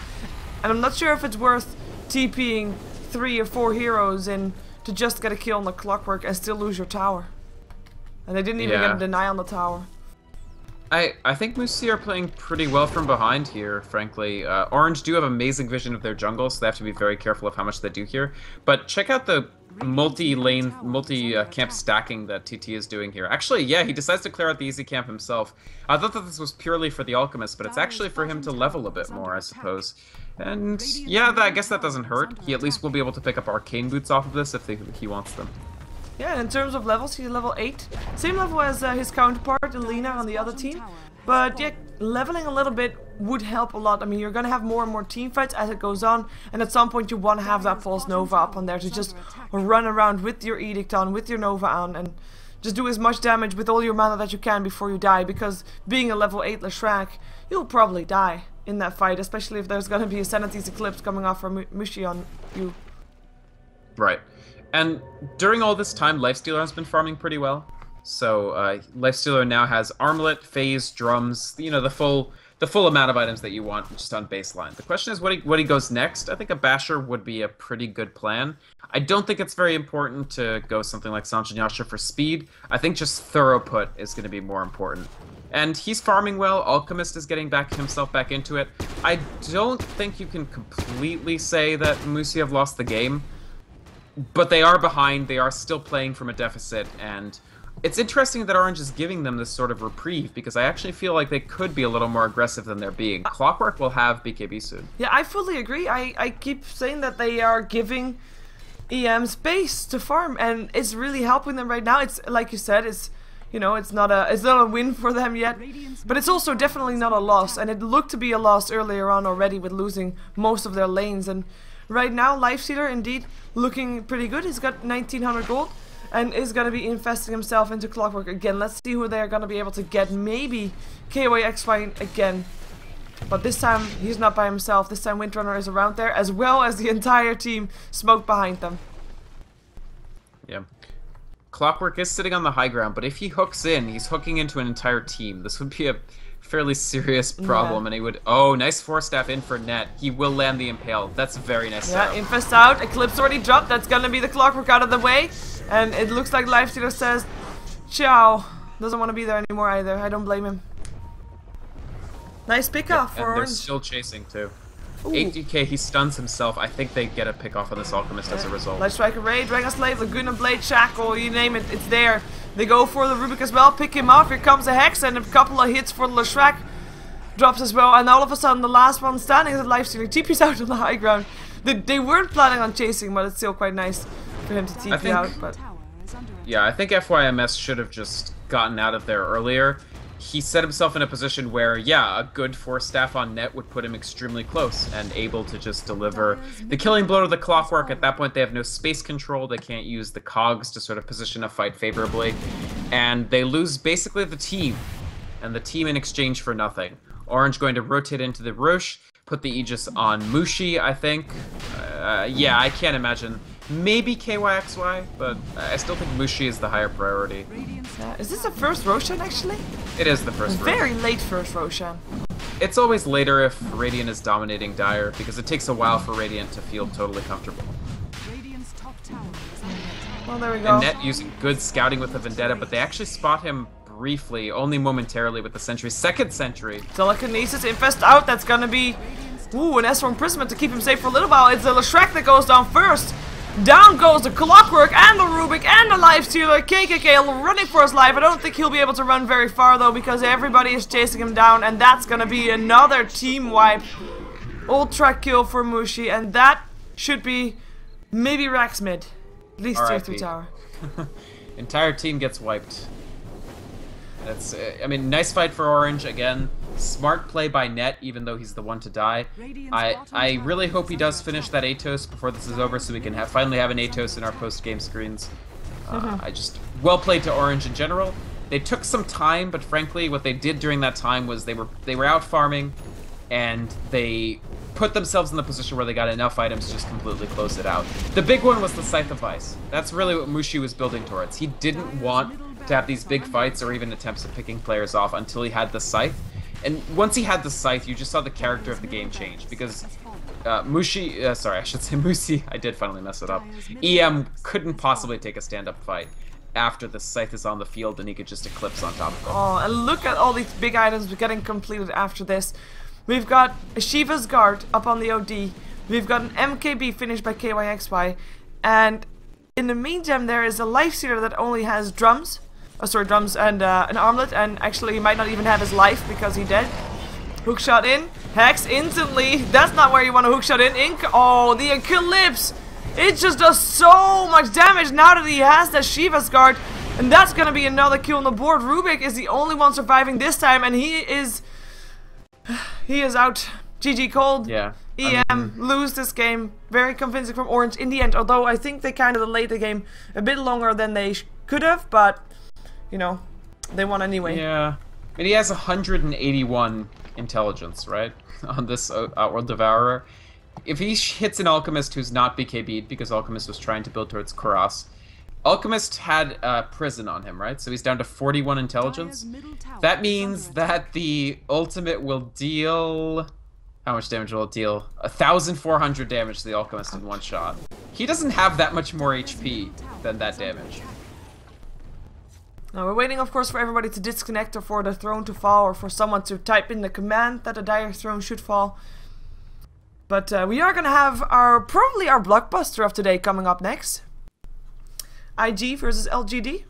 And I'm not sure if it's worth TPing 3 or 4 heroes in to just get a kill on the Clockwork and still lose your tower. And they didn't even get a deny on the tower. I think Musi are playing pretty well from behind here, frankly. Orange do have amazing vision of their jungle, so they have to be very careful of how much they do here. But check out the multi-lane, multi-camp stacking that TT is doing here. Actually, yeah, he decides to clear out the easy camp himself. I thought that this was purely for the Alchemist, but it's actually for him to level a bit more, I suppose. And yeah, I guess that doesn't hurt. He at least will be able to pick up Arcane Boots off of this if he wants them. Yeah, and in terms of levels, he's level 8. Same level as his counterpart, Lina, on the other team. But yeah, leveling a little bit would help a lot. I mean, you're going to have more and more team fights as it goes on. And at some point you want to have that False Nova up on there to just run around with your Edict on, with your Nova on. And just do as much damage with all your mana that you can before you die. Because being a level 8 Leshrac, you'll probably die in that fight, especially if there's gonna be a Sanity's Eclipse coming off from Mushi on you. Right. And during all this time, Lifestealer has been farming pretty well. So Lifestealer now has Armlet, Phase, Drums, you know, the full amount of items that you want just on baseline. The question is what he goes next. I think a Basher would be a pretty good plan. I don't think it's very important to go something like Sanjinyasha for speed. I think just Thorough is going to be more important. And he's farming well. Alchemist is getting himself back into it. I don't think you can completely say that Musi have lost the game. But they are behind, they are still playing from a deficit, and it's interesting that Orange is giving them this sort of reprieve, because I actually feel like they could be a little more aggressive than they're being. Clockwork will have BKB soon. Yeah, I fully agree. I keep saying that they are giving EM space to farm, and it's really helping them right now. It's, like you said, it's, you know, it's not a win for them yet, but it's also definitely not a loss, and it looked to be a loss earlier on already with losing most of their lanes, and right now, Lifestealer indeed looking pretty good. He's got 1900 gold and is going to be investing himself into Clockwork again. Let's see who they're going to be able to get. Maybe KYXY again. But this time, he's not by himself. This time, Windrunner is around there, as well as the entire team Smoke behind them. Yeah. Clockwork is sitting on the high ground, but if he hooks in, he's hooking into an entire team. This would be a fairly serious problem, and he would... Oh, nice 4-staff in for net. He will land the Impale. That's very nice. Yeah, Infest out. Eclipse already dropped. That's gonna be the Clockwork out of the way. And it looks like Lifestealer says, ciao. Doesn't want to be there anymore either. I don't blame him. Nice pick off for Orange. They're Orange. still chasing, too. Ooh. 80k, he stuns himself. I think they get a pick off on this Alchemist as a result. Light Striker Ray, Dragon Slave, Laguna Blade, Shackle, you name it, it's there. They go for the Rubik as well, pick him off. Here comes a Hex and a couple of hits for the Leshrac. Drops as well, and all of a sudden the last one standing is a Lifestealer. TP's out on the high ground. They weren't planning on chasing, but it's still quite nice for him to TP out. But yeah, I think FYMS should have just gotten out of there earlier. He set himself in a position where, yeah, a good 4-staff on net would put him extremely close and able to just deliver the killing blow to the Clockwork. At that point, they have no space control. They can't use the cogs to sort of position a fight favorably. And they lose basically the team, and the team in exchange for nothing. Orange going to rotate into the Roche, put the Aegis on Mushi, I think. Yeah, I can't imagine. Maybe KYXY, but I still think Mushi is the higher priority. Is this the first Roshan, actually? It is the first Roshan. Very late first Roshan. It's always later if Radiant is dominating Dire, because it takes a while for Radiant to feel totally comfortable. Well, there we go. And Net using good scouting with the Vendetta, but they actually spot him briefly, only momentarily with the Sentry. Second Sentry. Telekinesis, Infest out, that's gonna be... Ooh, an Esper Imprisonment to keep him safe for a little while. It's the Leshrac that goes down first. Down goes the Clockwork and the Rubik and the Lifestealer. KKK running for his life. I don't think he'll be able to run very far though, because everybody is chasing him down, and that's gonna be another team wipe. Ultra kill for Mushi, and that should be maybe Rax mid. At least tier 3 tower. Entire team gets wiped. That's, I mean, nice fight for Orange again. Smart play by Net, even though he's the one to die. I really hope he does finish that Atos before this is over, so we can finally have an Atos in our post-game screens. I just well played to Orange in general. They took some time, but frankly, what they did during that time was they were out farming, and they put themselves in the position where they got enough items to just completely close it out. The big one was the Scythe of Vice. That's really what Mushi was building towards. He didn't want to have these big fights or even attempts at picking players off until he had the Scythe. And once he had the Scythe, you just saw the character of the game change, because Musi, I did finally mess it up. EM couldn't possibly take a stand-up fight after the Scythe is on the field and he could just eclipse on top of them. Oh, and look at all these big items getting completed after this. We've got a Shiva's Guard up on the OD. We've got an MKB finished by KYXY. And in the main gem there is a Lifestealer that only has drums. Drums and an armlet, and actually he might not even have his life because he dead. Hookshot in, Hex instantly. That's not where you want to hookshot in. Oh, the Eclipse! It just does so much damage now that he has the Shiva's Guard, and that's gonna be another kill on the board. Rubik is the only one surviving this time, and he is out. GG cold. Yeah. EM lose this game. Very convincing from Orange in the end, although I think they kind of delayed the game a bit longer than they could have, but you know, they won anyway. Yeah. And he has 181 intelligence, right? On this Outworld Devourer. If he hits an Alchemist who's not BKB'd, because Alchemist was trying to build towards Karas, Alchemist had Prison on him, right? So he's down to 41 intelligence. That means that the ultimate will deal... How much damage will it deal? 1,400 damage to the Alchemist in one shot. He doesn't have that much more HP than that damage. Now we're waiting, of course, for everybody to disconnect or for the throne to fall or for someone to type in the command that the Dire Throne should fall. But we are going to have probably our blockbuster of today coming up next. IG versus LGD.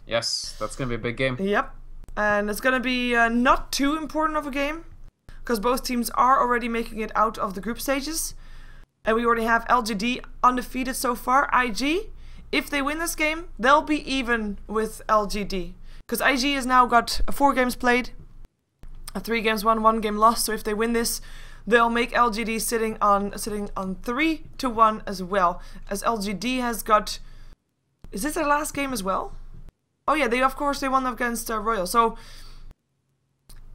Yes, that's going to be a big game. Yep. And it's going to be not too important of a game, because both teams are already making it out of the group stages. And we already have LGD undefeated so far. IG, if they win this game, they'll be even with LGD. Because IG has now got 4 games played, 3 games won, 1 game lost. So if they win this, they'll make LGD sitting on 3-1 as well. As LGD has got... Is this their last game as well? Oh yeah, they won against Royal. So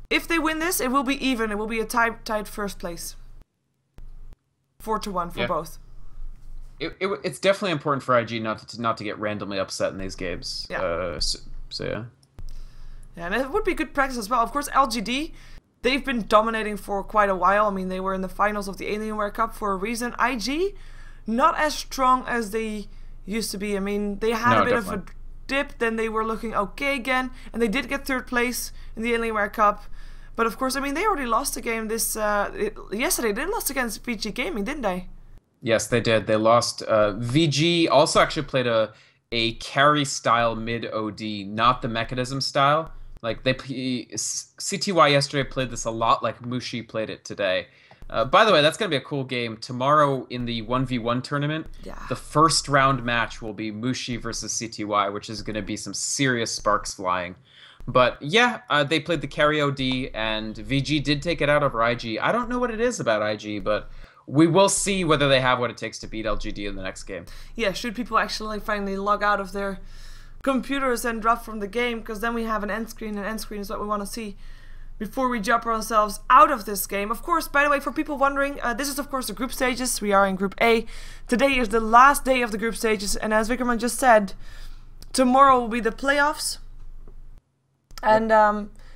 if they win this, it will be even. It will be a tied first place. 4-1 for both. It's definitely important for IG not to get randomly upset in these games. Yeah. So yeah. Yeah, and it would be good practice as well. Of course, LGD, they've been dominating for quite a while. I mean, they were in the finals of the Alienware Cup for a reason. IG, not as strong as they used to be. I mean, they had a bit of a dip, then they were looking okay again, and they did get 3rd place in the Alienware Cup. But of course, I mean, they already lost a game yesterday. They lost against VG Gaming, didn't they? Yes, they did. They lost. VG also actually played a carry style mid OD, not the mechanism style. Like CTY yesterday played this a lot like Mushi played it today. By the way, that's going to be a cool game. Tomorrow in the 1v1 tournament, the first round match will be Mushi versus CTY, which is going to be some serious sparks flying. But yeah, they played the carry OD, and VG did take it out over IG. I don't know what it is about IG, but we will see whether they have what it takes to beat LGD in the next game. Yeah, should people actually finally log out of their computers and drop from the game, because then we have an end screen, and end screen is what we want to see before we jump ourselves out of this game. Of course, by the way, for people wondering, this is of course the group stages. We are in Group A. Today is the last day of the group stages, and as Vickerman just said, tomorrow will be the playoffs. And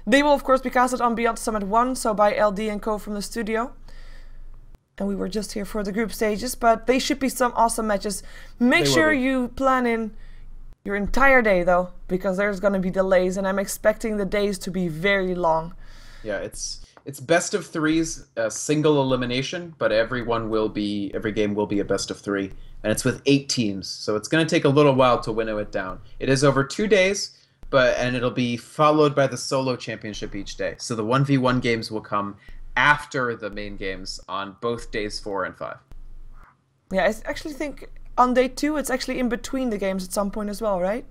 they will of course be casted on Beyond Summit 1, so by LD and Co from the studio. And we were just here for the group stages, but they should be some awesome matches. Make sure you plan in your entire day though, because there's going to be delays, and I'm expecting the days to be very long. Yeah, it's best of 3s, single elimination, but every game will be a best of 3, and it's with 8 teams, so it's going to take a little while to winnow it down. It is over 2 days, and it'll be followed by the solo championship each day. So the 1v1 games will come after the main games on both days 4 and 5. Yeah, I actually think on day 2 it's actually in between the games at some point as well, right?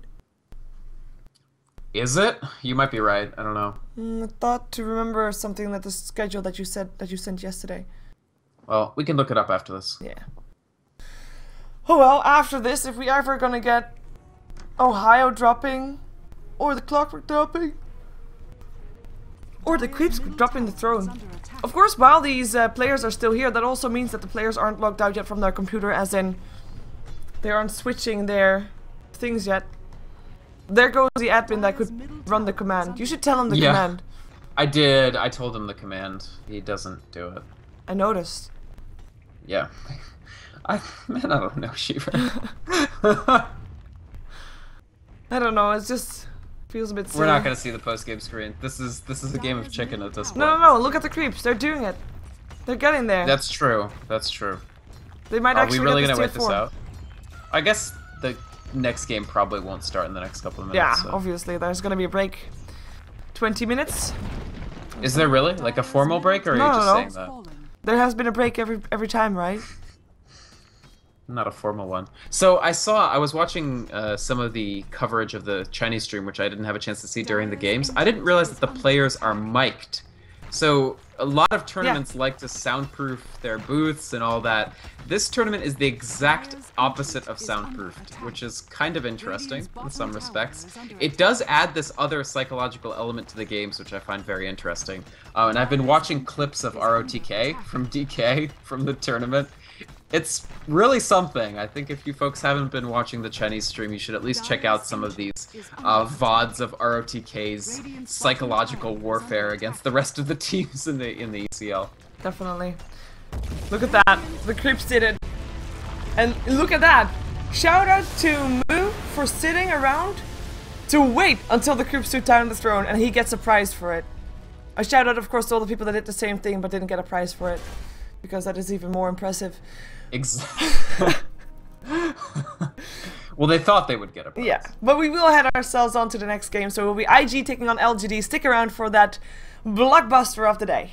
Is it? You might be right. I don't know. I thought to remember something that the schedule that you sent yesterday. Well, we can look it up after this. Yeah. Oh well, after this, if we ever gonna get Ohio dropping, or the Clockwork dropping, or the Creeps dropping the throne. Of course, while these players are still here, that also means that the players aren't logged out yet from their computer, as in they aren't switching their things yet. There goes the admin that could run the command. You should tell him the command. I did. I told him the command. He doesn't do it. I noticed. Yeah. I don't know, Shiva. I don't know. It just feels a bit silly. We're not gonna see the post-game screen. This is a game of chicken at this point. No. Look at the Creeps. They're doing it. They're getting there. That's true. That's true. They might actually. Are we really get gonna wait this 4. out? I guess the next game probably won't start in the next couple of minutes. Yeah, so. obviously. There's gonna be a break. 20 minutes. Is there really? Like a formal break, or are you just saying that? There has been a break every time, right? Not a formal one. So I was watching some of the coverage of the Chinese stream, which I didn't have a chance to see during the games. I didn't realize that the players are mic'd. So a lot of tournaments like to soundproof their booths and all that. This tournament is the exact opposite of soundproofed, which is kind of interesting in some respects. It does add this other psychological element to the games, which I find very interesting. And I've been watching clips of ROTK from DK from the tournament. It's really something. I think if you folks haven't been watching the Chinese stream, you should at least check out some of these VODs of ROTK's psychological warfare against the rest of the teams in the ECL. Definitely. Look at that. The creeps did it. And look at that. Shout out to Moo for sitting around to wait until the creeps took down the throne and he gets a prize for it. A shout out, of course, to all the people that did the same thing but didn't get a prize for it, because that is even more impressive. Exactly. Well, they thought they would get a prize. Yeah, but we will head ourselves on to the next game. So it will be IG taking on LGD. Stick around for that blockbuster of the day.